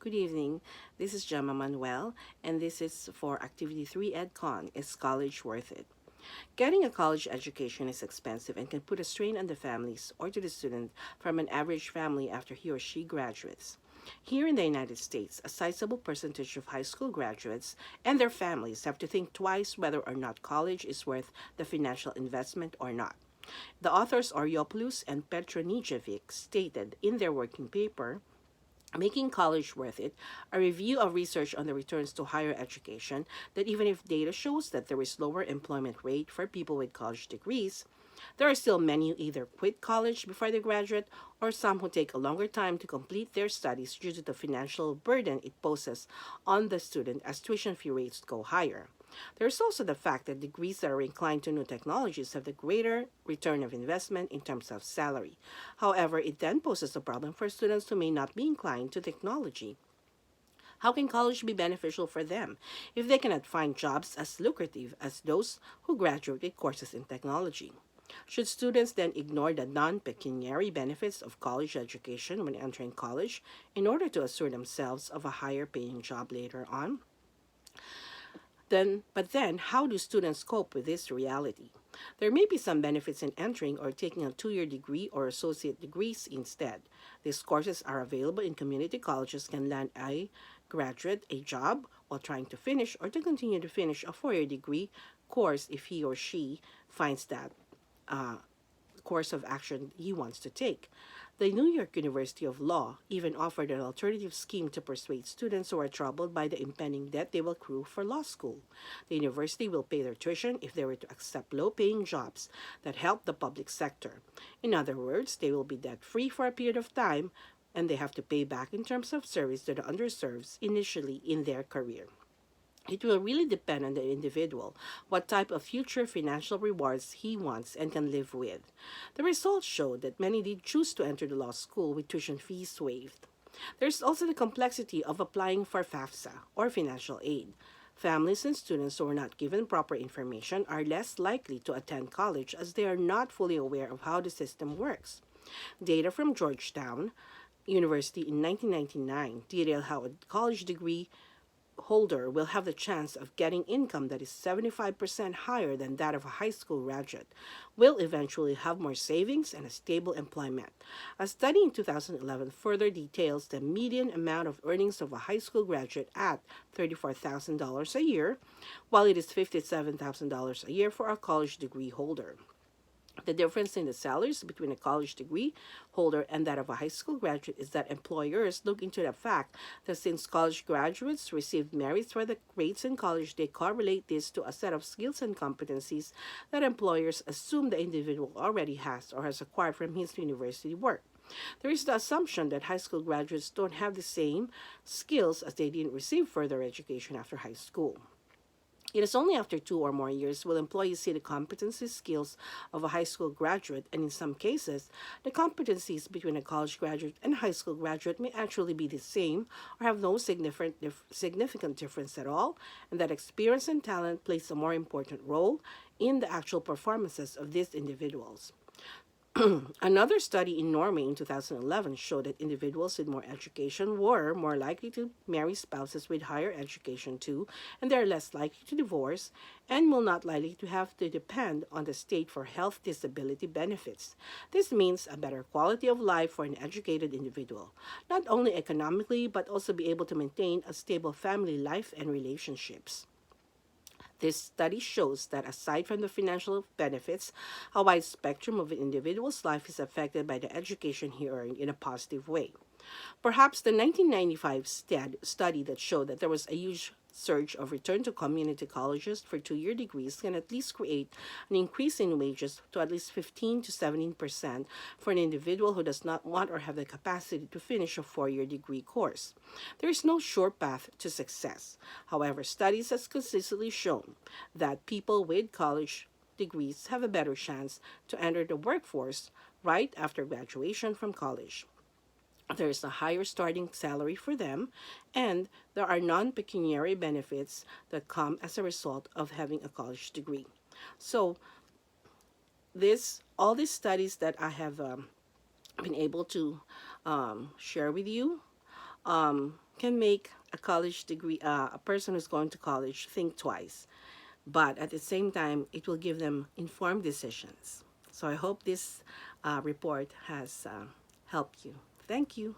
Good evening. This is Gemma Manuel, and this is for Activity 3 Econ. Is college worth it? Getting a college education is expensive and can put a strain on the families or to the student from an average family after he or she graduates. Here in the United States, a sizable percentage of high school graduates and their families have to think twice whether or not college is worth the financial investment or not. The authors Oryopoulos and Petronijevic stated in their working paper, Making College Worth It, a review of research on the returns to higher education, that even if data shows that there is lower employment rate for people with college degrees, there are still many who either quit college before they graduate or some who take a longer time to complete their studies due to the financial burden it poses on the student as tuition fee rates go higher. There's also the fact that degrees that are inclined to new technologies have the greater return of investment in terms of salary. However, it then poses a problem for students who may not be inclined to technology. How can college be beneficial for them if they cannot find jobs as lucrative as those who graduate with courses in technology? Should students then ignore the non pecuniary benefits of college education when entering college in order to assure themselves of a higher paying job later on? But then, how do students cope with this reality? There may be some benefits in entering or taking a 2 year degree or associate degrees instead. These courses are available in community colleges can land a graduate a job while trying to finish or to continue to finish a 4 year degree course if he or she finds that uh, course of action he wants to take. The New York University of Law even offered an alternative scheme to persuade students who are troubled by the impending debt they will accrue for law school. The university will pay their tuition if they were to accept low paying jobs that help the public sector. In other words, they will be debt free for a period of time and they have to pay back in terms of service to the underserved initially in their career. It will really depend on the individual what type of future financial rewards he wants and can live with. The results showed that many did choose to enter the law school with tuition fees waived. There's also the complexity of applying for FAFSA or financial aid. Families and students who are not given proper information are less likely to attend college as they are not fully aware of how the system works. Data from Georgetown University in 1999 detail how a college degree holder will have the chance of getting income that is 75% higher than that of a high school graduate, will eventually have more savings and a stable employment. A study in 2011 further details the median amount of earnings of a high school graduate at $34,000 a year, while it is $57,000 a year for a college degree holder. The difference in the salaries between a college degree holder and that of a high school graduate is that employers look into the fact that since college graduates receive merits for the grades in college, they correlate this to a set of skills and competencies that employers assume the individual already has or has acquired from his university work. There is the assumption that high school graduates don't have the same skills as they didn't receive further education after high school. It is only after 2 or more years will employees see the competency skills of a high school graduate, and in some cases, the competencies between a college graduate and a high school graduate may actually be the same or have no significant difference at all, and that experience and talent plays a more important role in the actual performances of these individuals. Another study in Norway in 2011 showed that individuals with more education were more likely to marry spouses with higher education too, and they are less likely to divorce and will not likely to have to depend on the state for health disability benefits. This means a better quality of life for an educated individual, not only economically but also be able to maintain a stable family life and relationships. This study shows that aside from the financial benefits, a wide spectrum of an individual's life is affected by the education he earned in a positive way. Perhaps the 1995 study that showed that there was a huge surge of return to community colleges for 2 year degrees can at least create an increase in wages to at least 15 to 17% for an individual who does not want or have the capacity to finish a 4 year degree course. There is no sure path to success. However, studies have consistently shown that people with college degrees have a better chance to enter the workforce right after graduation from college. There is a higher starting salary for them, and there are non pecuniary benefits that come as a result of having a college degree. So, all these studies that I have been able to share with you can make a person who's going to college think twice. But at the same time, it will give them informed decisions. So I hope this report has helped you. Thank you.